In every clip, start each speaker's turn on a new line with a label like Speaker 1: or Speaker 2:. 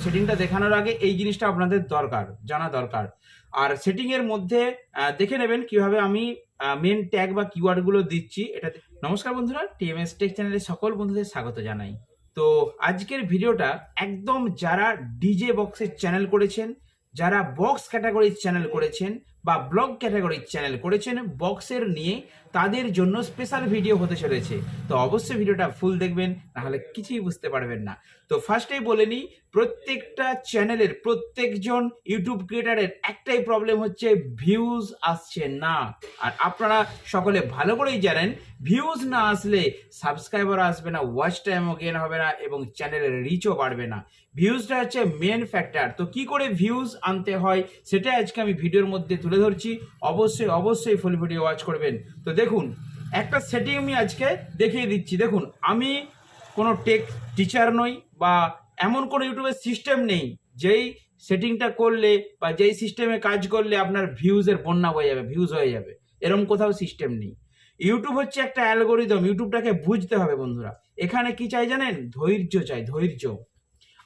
Speaker 1: সেটিংটা দেখানোর আগে এই জিনিসটা আপনাদের জানা দরকার। আর সেটিংয়ের মধ্যে দেখে নেবেন কিভাবে আমি মেন ট্যাগ বা কিওয়ার্ডগুলো দিচ্ছি এটা। নমস্কার বন্ধুরা, টিএমএস টেক চ্যানেলে সকল বন্ধুদের স্বাগত জানাই। তো আজকের ভিডিওটা একদম যারা ডিজে বক্সের চ্যানেল করেছেন, যারা বক্স ক্যাটাগরির চ্যানেল করেছেন বা ব্লগ ক্যাটাগরির চ্যানেল করেছেন বক্সের নিয়ে, তাদের জন্য স্পেশাল ভিডিও হতে চলেছে। তো অবশ্যই ভিডিওটা ফুল দেখবেন, নাহলে কিছুই বুঝতে পারবেন না। তো ফার্স্টেই বলে নিই, প্রত্যেকটা চ্যানেলের প্রত্যেকজন ইউটিউব ক্রিয়েটারের একটাই প্রবলেম হচ্ছে ভিউজ আসছে না। আর আপনারা সকলে ভালো করেই জানেন, ভিউজ না আসলে সাবস্ক্রাইবার আসবে না, ওয়াচ টাইমও গেন হবে না এবং চ্যানেলের রিচও বাড়বে না। ভিউজটা হচ্ছে মেন ফ্যাক্টর। তো কি করে ভিউজ আনতে হয় সেটা আজকে আমি ভিডিওর মধ্যে তুলে ধরছি। অবশ্যই ফুল ভিডিও ওয়াচ করবেন। তো দেখুন, একটা সেটিং আমি আজকে দেখিয়ে দিচ্ছি। দেখুন, আমি কোনো টেক টিচার নই বা এমন কোনো ইউটিউবের সিস্টেম নেই যেই সেটিংটা করলে বা যেই সিস্টেমে কাজ করলে আপনার ভিউজের বন্যা হয়ে যাবে, ভিউজ হয়ে যাবে, এরকম কোথাও সিস্টেম নেই। ইউটিউব হচ্ছে একটা অ্যালগোরিদম, ইউটিউবটাকে বুঝতে হবে বন্ধুরা। এখানে কি চাই জানেন? ধৈর্য চাই, ধৈর্য।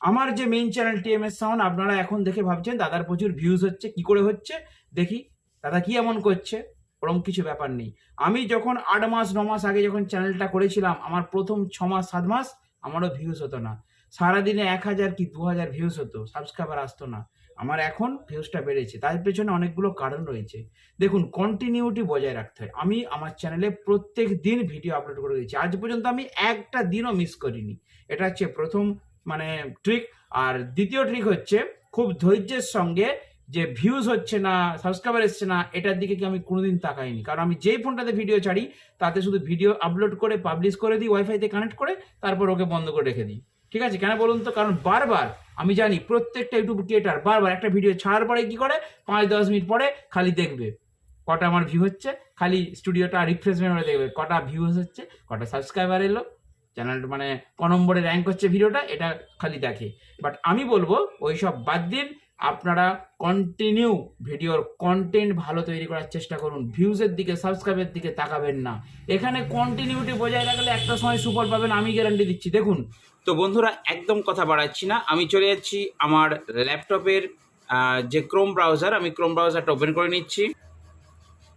Speaker 1: আমার যে মেইন চ্যানেল টিএমএস সাউন্ড, আপনারা এখন দেখে ভাবছেন দাদার প্রচুর ভিউজ হচ্ছে, কি করে হচ্ছে দেখি, দাদা কি এমন করছে? ওরকম কিছু ব্যাপার নেই। আমি যখন 8 মাস 9 মাস আগে যখন চ্যানেলটা করেছিলাম, আমার প্রথম 6 মাস 7 মাস আমারও ভিউজ হতো না। সারাদিনে 1000 কি 2000 ভিউজ হতো, সাবস্ক্রাইবার আসতো না। আমার এখন ভিউজটা বেড়েছে, তার পেছনে অনেকগুলো কারণ রয়েছে। দেখুন, কন্টিনিউটি বজায় রাখতে হয়। আমি আমার চ্যানেলে প্রত্যেক দিন ভিডিও আপলোড করে দিয়েছি, আজ পর্যন্ত আমি একটা দিনও মিস করিনি। এটা হচ্ছে প্রথম ট্রিক। আর দ্বিতীয় ট্রিক হচ্ছে খুব ধৈর্যের সঙ্গে, যে ভিউজ হচ্ছে না, সাবস্ক্রাইবার এসছে না, এটার দিকে কি আমি কোনোদিন তাকাইনি। কারণ আমি যেই ফোনটাতে ভিডিও ছাড়ি তাতে শুধু ভিডিও আপলোড করে পাবলিশ করে দিই, ওয়াইফাইতে কানেক্ট করে, তারপর ওকে বন্ধ করে রেখে দিই। ঠিক আছে, কেন বলুন তো? কারণ বারবার আমি জানি প্রত্যেকটা ইউটিউব ক্রিয়েটার বারবার একটা ভিডিও ছাড়ার পরে কি করে, 5-10 মিনিট পরে খালি দেখবে কটা আমার ভিউ হচ্ছে, খালি স্টুডিওটা রিফ্রেশমেন্ট করে দেখবে কটা ভিউজ হচ্ছে, কটা সাবস্ক্রাইবার এলো, চ্যানেল ক নম্বরে র্যাঙ্ক হচ্ছে ভিডিওটা, এটা খালি দেখে। বাট আমি বলবো ওইসব বাদ দিন, আপনারা কন্টিনিউ ভিডিওর কন্টেন্ট ভালো তৈরি করার চেষ্টা করুন। ভিউজের দিকে, সাবস্ক্রাইবের দিকে তাকাবেন না। এখানে কন্টিনিউটি বজায় রাখলে একটা সময় সুফল পাবেন, আমি গ্যারান্টি দিচ্ছি। দেখুন, তো বন্ধুরা একদম কথা বাড়াচ্ছি না, আমি চলে যাচ্ছি আমার ল্যাপটপের যে ক্রোম ব্রাউজার, আমি ক্রোম ব্রাউজারটা ওপেন করে নিচ্ছি।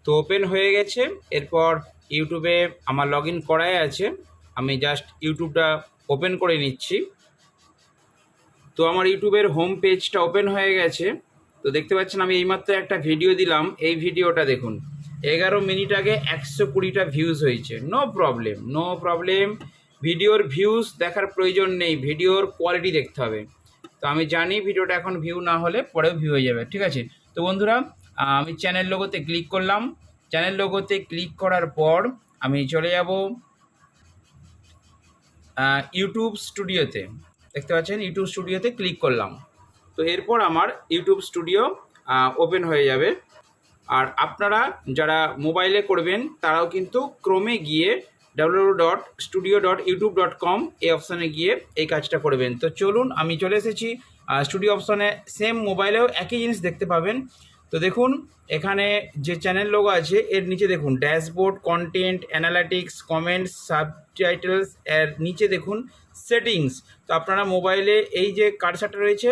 Speaker 1: তো ওপেন হয়ে গেছে। এরপর ইউটিউবে আমার লগ ইন করাই আছে, আমি জাস্ট ইউটিউবটা ওপেন করে নিচ্ছি। তো আমার ইউটিউবের হোম পেজটা ওপেন হয়ে গেছে। তো দেখতে পাচ্ছেন আমি এইমাত্র একটা ভিডিও দিলাম, এই ভিডিওটা দেখুন 11 মিনিট আগে 120টা ভিউজ হয়েছে। No problem. ভিডিওর ভিউজ দেখার প্রয়োজন নেই, ভিডিওর কোয়ালিটি দেখতে হবে। তো আমি জানি ভিডিওটা এখন ভিউ না হলে পরেও ভিউ হয়ে যাবে, ঠিক আছে। তো বন্ধুরা, আমি চ্যানেল লোগোতে ক্লিক করলাম। চ্যানেল লোগোতে ক্লিক করার পর আমি চলে যাব ইউটিউব স্টুডিওতে। দেখতে পাচ্ছেন ইউটিউব স্টুডিওতে ক্লিক করলাম। তো এরপর আমার ইউটিউব স্টুডিও ওপেন হয়ে যাবে। আর আপনারা যারা মোবাইলে করবেন তারাও কিন্তু ক্রোমে গিয়ে www.studio.youtube.com এই অপশানে গিয়ে এই কাজটা করবেন। তো চলুন, আমি চলে এসেছি স্টুডিও অপশানে। সেম মোবাইলেও একই জিনিস দেখতে পাবেন। তো দেখুন, এখানে যে চ্যানেল লোগো আছে এর নিচে দেখুন dashboard, content, analytics, comments, subtitles, এর নিচে দেখুন সেটিংস। তো আপনারা মোবাইলে এই যে কার্সারটা রয়েছে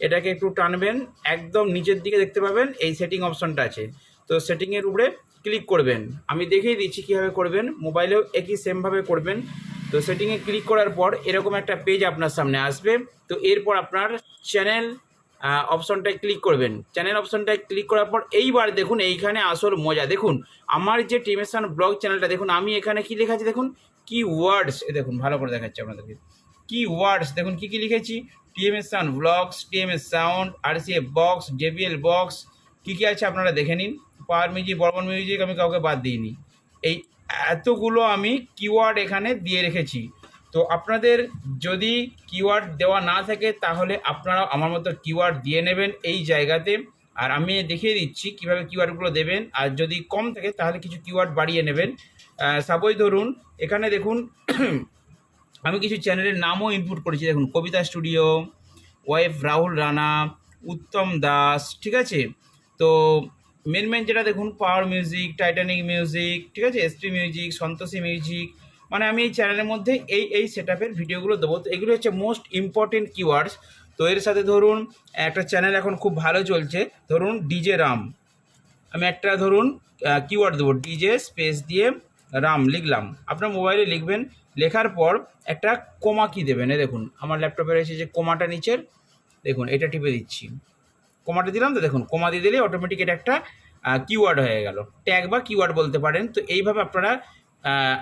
Speaker 1: এটাকে একটু টানবেন, একদম নিচের দিকে দেখতে পাবেন এই সেটিং অপশনটা আছে। তো সেটিংয়ের উপরে ক্লিক করবেন। আমি দেখিয়ে দিচ্ছি কীভাবে করবেন, মোবাইলেও একই সেমভাবে করবেন। তো সেটিংয়ে ক্লিক করার পর এরকম একটা পেজ আপনার সামনে আসবে। তো এরপর আপনার চ্যানেল অপশনটায় ক্লিক করবেন। চ্যানেল অপশনটায় ক্লিক করার পর এইবার দেখুন এইখানে আসল মজা। দেখুন আমার যে টিএমএস ব্লগ চ্যানেলটা, দেখুন আমি এখানে কি লেখা আছে দেখুন, কিওয়ার্ডস। দেখুন ভালো করে দেখাচ্ছি আপনাদেরকে, কিওয়ার্ডস দেখুন কি লিখেছি, TMS sound blogs, TMS sound, RCF box, JBL box, কী আছে আপনারা দেখে নিন। পাওয়ার মিউজিক, বর্মন মিউজিক আমি কাউকে বাদ দিইনি। এই এতগুলো আমি কিওয়ার্ড এখানে দিয়ে রেখেছি। তো আপনাদের যদি কিওয়ার্ড দেওয়া না থাকে তাহলে আপনারা আমার মতো কিওয়ার্ড দিয়ে নেবেন এই জায়গাতে। আর আমি দেখিয়ে দিচ্ছি কীভাবে কিওয়ার্ডগুলো দেবেন। আর যদি কম থাকে তাহলে কিছু কিওয়ার্ড বাড়িয়ে নেবেন। সাপোজ ধরুন এখানে দেখুন আমি কিছু চ্যানেলের নামও ইনপুট করেছি। দেখুন কবিতা স্টুডিও, ওয়েব রাহুল রানা, উত্তম দাস, ঠিক আছে। তো মেন যেটা দেখুন পাওয়ার মিউজিক, টাইটানিক মিউজিক, ঠিক আছে, এসপি মিউজিক, সন্তোষী মিউজিক, মানে আমি এই চ্যানেলের মধ্যে এই সেটআপের ভিডিওগুলো দেবো। তো এগুলো হচ্ছে মোস্ট ইম্পর্টেন্ট কিওয়ার্ডস। তো তো এর সাথে ধরুন একটা চ্যানেল এখন খুব ভালো চলছে, ধরুন ডিজে রাম, আমি একটা ধরুন কিওয়ার্ড দেবো, ডিজে স্পেস দিয়ে রাম লিখলাম, আপনার মোবাইলে লিখবেন, লেখার পর একটা কোমা কি দেবেন, দেখুন আমার ল্যাপটপে রয়েছে যে কোমাটা নিচের, দেখুন এটা টিপে দিচ্ছি, কোমাটা দিলাম, তো দেখুন কোমা দিয়ে দিলে অটোমেটিক এটা একটা কিওয়ার্ড হয়ে গেল, ট্যাগ বা কিওয়ার্ড বলতে পারেন। তো এইভাবে আপনারা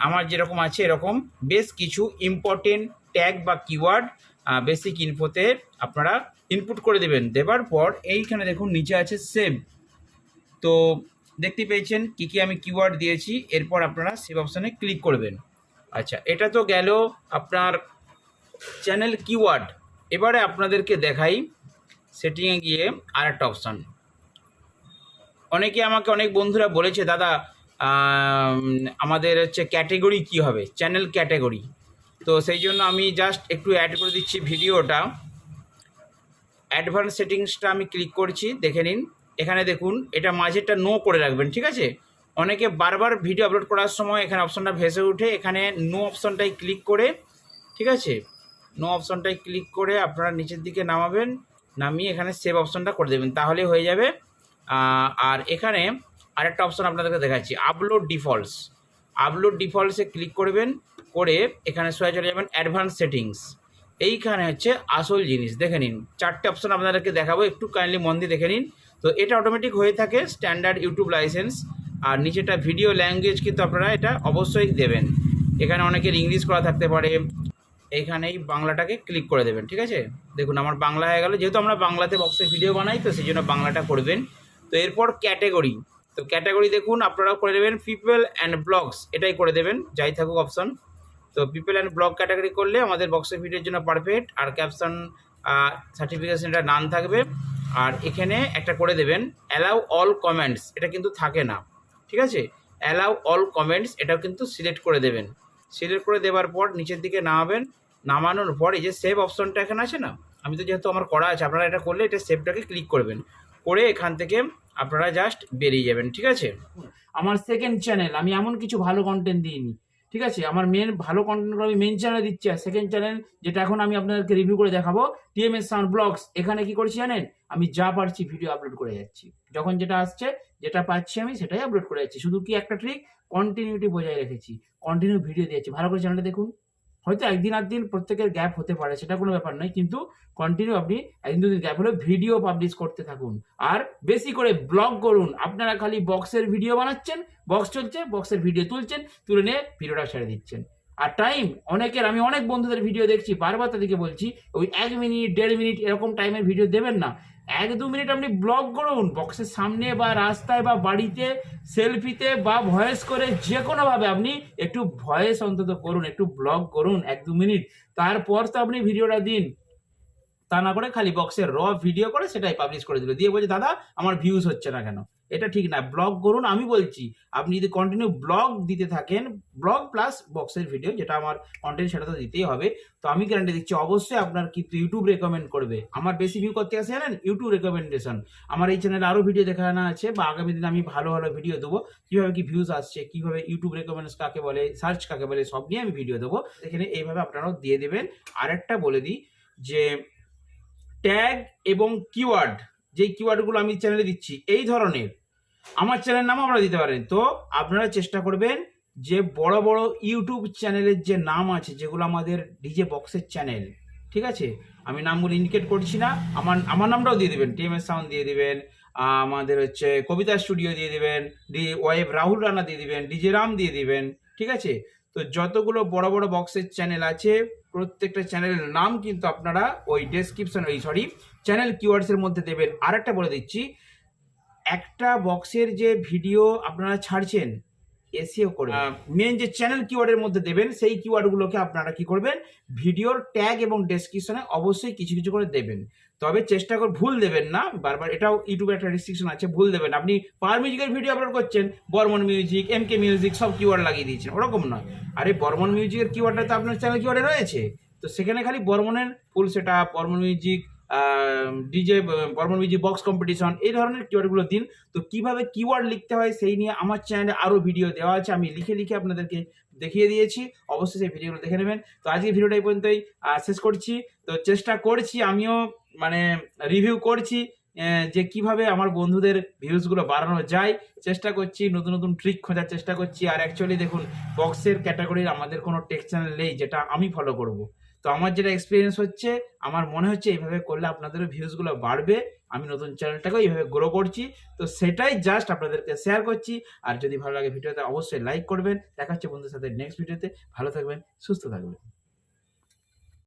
Speaker 1: আমার যেরকম আছে এরকম বেশ কিছু ইম্পর্টেন্ট ট্যাগ বা কিওয়ার্ড বেসিক ইনফোতে আপনারা ইনপুট করে দেবেন। দেবার পর এইখানে দেখুন নিচে আছে সেভ, তো দেখতে পেয়েছেন কী কী আমি কিওয়ার্ড দিয়েছি, এরপর আপনারা সেভ অপশানে ক্লিক করবেন। আচ্ছা, এটা তো গেল আপনার চ্যানেল কিওয়ার্ড। এবারে আপনাদেরকে দেখাই সেটিংয়ে গিয়ে আর একটা অপশান। অনেকে আমাকে অনেক বন্ধুরা বলেছে দাদা আমাদের হচ্ছে ক্যাটেগরি কি হবে, চ্যানেল ক্যাটেগরি। তো সেই জন্য আমি জাস্ট একটু অ্যাড করে দিচ্ছি ভিডিওটা, অ্যাডভান্স সেটিংসটা আমি ক্লিক করছি, দেখে নিন। এখানে দেখুন এটা মাঝেরটা নো করে রাখবেন, ঠিক আছে? অনেকে বারবার ভিডিও আপলোড করার সময় এখানে অপশানটা ভেসে উঠে, এখানে নো অপশানটাই ক্লিক করে, ঠিক আছে, নো অপশানটাই ক্লিক করে আপনারা নিচের দিকে নামাবেন, নামিয়ে এখানে সেভ অপশানটা করে দেবেন, তাহলে হয়ে যাবে। আর এখানে আরেকটা অপশান আপনাদেরকে দেখাচ্ছি, আপলোড ডিফল্টস। আপলোড ডিফল্টসে ক্লিক করবেন, করে এখানে সোজা চলে যাবেন অ্যাডভান্স সেটিংস। এইখানে হচ্ছে আসল জিনিস, দেখে নিন, 4টে অপশান আপনাদেরকে দেখাবো, একটু কাইন্ডলি মন দিয়ে দেখে নিন। তো এটা অটোমেটিক হয়ে থাকে স্ট্যান্ডার্ড ইউটিউব লাইসেন্স, আর নিচেটা ভিডিও ল্যাঙ্গুয়েজ কিন্তু আপনারা এটা অবশ্যই দেবেন। এখানে অনেকের ইংলিশ করা থাকতে পারে, এইখানেই বাংলাটাকে ক্লিক করে দেবেন, ঠিক আছে? দেখুন আমার বাংলা হয়ে গেল, যেহেতু আমরা বাংলাতে বক্সে ভিডিও বানাই তো সেই জন্য বাংলাটা করবেন। তো এরপর ক্যাটেগরি, তো ক্যাটাগরি দেখুন আপনারা করে দেবেন পিপল অ্যান্ড ব্লগস, এটাই করে দেবেন যাই থাকুক অপশান। তো পিপল অ্যান্ড ব্লগ ক্যাটাগরি করলে আমাদের বক্সের ভিডিওর জন্য পারফেক্ট, আর ক্যাপশন সার্টিফিকেশনটা নান থাকবে। আর এখানে একটা করে দেবেন অ্যালাউ অল কমেন্টস, এটা কিন্তু থাকে না, ঠিক আছে? অ্যালাউ অল কমেন্টস এটাও কিন্তু সিলেক্ট করে দেবেন। সিলেক্ট করে দেওয়ার পর নিচের দিকে নামাবেন, নামানোর পর এই যে সেভ অপশনটা এখানে আছে না, আমি তো যেহেতু আমার করা আছে, আপনারা এটা করলে এটা সেভটাকে ক্লিক করবেন, করে এখান থেকে আপনারা জাস্ট বেরিয়ে যাবেন, ঠিক আছে? আমার সেকেন্ড চ্যানেল, আমি এমন কিছু ভালো কন্টেন্ট দিইনি, ঠিক আছে? আমার মেন ভালো কন্টেন্টগুলো আমি মেন চ্যানেলে দিচ্ছি, আর সেকেন্ড চ্যানেল যেটা এখন আমি আপনাদেরকে রিভিউ করে দেখাবো, টিএমএস সাউন্ড ব্লগস, এখানে কি করছি জানেন, আমি যা পারছি ভিডিও আপলোড করে যাচ্ছি, যখন যেটা আসছে যেটা পাচ্ছি আমি সেটাই আপলোড করে যাচ্ছি। শুধু কি একটা ট্রিক, কন্টিনিউটি বজায় রেখেছি, কন্টিনিউ ভিডিও দিয়েছি। ভালো করে চ্যানেলটা দেখুন, হয়তো একদিন আধদিন প্রত্যেকের গ্যাপ হতে পারে, সেটা কোনো ব্যাপার নয়, কিন্তু কন্টিনিউ আপনি একদিন দুদিন গ্যাপ হলে ভিডিও পাবলিশ করতে থাকুন, আর বেশি করে ব্লগ করুন। আপনারা খালি বক্সের ভিডিও বানাচ্ছেন, বক্স চলছে, বক্সের ভিডিও তুলছেন, তুলে নিয়ে ভিডিওটা ছেড়ে দিচ্ছেন। আর টাইম অনেকের, আমি অনেক বন্ধুদের ভিডিও দেখছি, বারবার তাদেরকে বলছি ওই 1 মিনিট 1.5 মিনিট এরকম টাইমের ভিডিও দেবেন না, 1-2 মিনিট আপনি ব্লগ করুন, বক্সের সামনে বা রাস্তায় বা বাড়িতে সেলফিতে বা ভয়েস করে, যে কোনোভাবে আপনি একটু ভয়েস অন্তত করুন, একটু ব্লগ করুন 1-2 মিনিট, তারপর তো আপনি ভিডিওটা দিন। তা না করে খালি বক্সের র ভিডিও করে সেটাই পাবলিশ করে দিল, দিয়ে বলছে দাদা আমার ভিউজ হচ্ছে না কেন। এটা ঠিক না, ব্লগ করুন। আমি বলছি আপনি যদি কন্টিনিউ ব্লগ দিতে থাকেন, ব্লগ প্লাস বক্সের ভিডিও যেটা আমার কন্টেন্ট সেটা তো দিতেই হবে, তো আমি গ্যারান্টি দিচ্ছি অবশ্যই আপনার কিন্তু ইউটিউব রেকমেন্ড করবে। আমার বেশি ভিউ করতে আসে জানেন, ইউটিউব রেকমেন্ডেশন। আমার এই চ্যানেলে আরও ভিডিও দেখানো আছে, বা আগামী দিনে আমি ভালো ভালো ভিডিও দেবো, কীভাবে কি ভিউজ আসছে, কীভাবে ইউটিউব রেকমেন্ডস কাকে বলে, সার্চ কাকে বলে, সব নিয়ে আমি ভিডিও দেবো। এখানে এইভাবে আপনারাও দিয়ে দেবেন। আরেকটা বলে দিই যে ট্যাগ এবং কিওয়ার্ড, যেই কিওয়ার্ডগুলো আমি চ্যানেলে দিচ্ছি এই ধরনের, আমার চ্যানেল নামও আপনারা দিতে পারেন। তো আপনারা চেষ্টা করবেন যে বড় বড় ইউটিউব চ্যানেলের যে নাম আছে, যেগুলো আমাদের ডিজে বক্সের চ্যানেল, ঠিক আছে, আমি নামগুলো ইন্ডিকেট করছি না, আমার নামটাও দিয়ে দেবেন, টিএমএস সাউন্ড দিয়ে দিবেন, আমাদের হচ্ছে কবিতা স্টুডিও দিয়ে দিবেন, ওয়েব রাহুল রানা দিয়ে দিবেন, ডিজে রাম দিয়ে দিবেন, ঠিক আছে? তো যতগুলো বড় বড় বক্সের চ্যানেল আছে প্রত্যেকটা চ্যানেলের নাম কিন্তু আপনারা ওই ডেসক্রিপশন, চ্যানেল কিওয়ার্ডসের মধ্যে দেবেন। আর একটা বলে দিচ্ছি, একটা বক্সের যে ভিডিও আপনারা ছাড়ছেন এসইও করে মেন যে চ্যানেল কিওয়ার্ডের মধ্যে দেবেন, সেই কিওয়ার্ডগুলোকে আপনারা কি করবেন, ভিডিওর ট্যাগ এবং ডেসক্রিপশনে অবশ্যই কিছু কিছু করে দেবেন। তবে চেষ্টা করে ভুল দেবেন না, বারবার এটাও ইউটিউবে একটা রেস্ট্রিকশন আছে, ভুল দেবেন। আপনি পাওয়ার মিউজিকের ভিডিও আপলোড করছেন, বর্মন মিউজিক, এমকে মিউজিক সব কিওয়ার্ড লাগিয়ে দিয়েছেন, ওরকম নয়। আরে বর্মন মিউজিকের কিওয়ার্ডটা তো আপনার চ্যানেল কিওয়ার্ডে রয়েছে, তো সেখানে খালি বর্মনের full set up, Barman music, DJ, Barman music box competition, এই ধরনের কিওয়ার্ডগুলো দিন। তো কিভাবে কিওয়ার্ড লিখতে হয় সেই নিয়ে আমার চ্যানেলে আরও ভিডিও দেওয়া আছে, আমি লিখে লিখে আপনাদেরকে দেখিয়ে দিয়েছি, অবশ্যই সেই ভিডিওগুলো দেখে নেবেন। তো আজকে ভিডিওটা এই পর্যন্তই শেষ করছি। তো চেষ্টা করছি আমিও মানে রিভিউ করছি যে কিভাবে আমার বন্ধুদের ভিউজগুলো বাড়ানো যায়, চেষ্টা করছি, নতুন নতুন ট্রিক খোঁজার চেষ্টা করছি। আর অ্যাকচুয়ালি দেখুন, বক্সের ক্যাটাগরির আমাদের কোনো টেক চ্যানেল নেই যেটা আমি ফলো করব। তো আমার যেটা এক্সপিরিয়েন্স হচ্ছে, আমার মনে হচ্ছে এইভাবে করলে আপনাদেরও ভিউজগুলো বাড়বে, আমি নতুন চ্যানেলটাকেও এইভাবে গ্রো করছি। তো সেটাই জাস্ট আপনাদেরকে শেয়ার করছি। আর যদি ভালো লাগে ভিডিওতে অবশ্যই লাইক করবেন। দেখা হচ্ছে বন্ধুদের সাথে নেক্সট ভিডিওতে। ভালো থাকবেন, সুস্থ থাকবেন।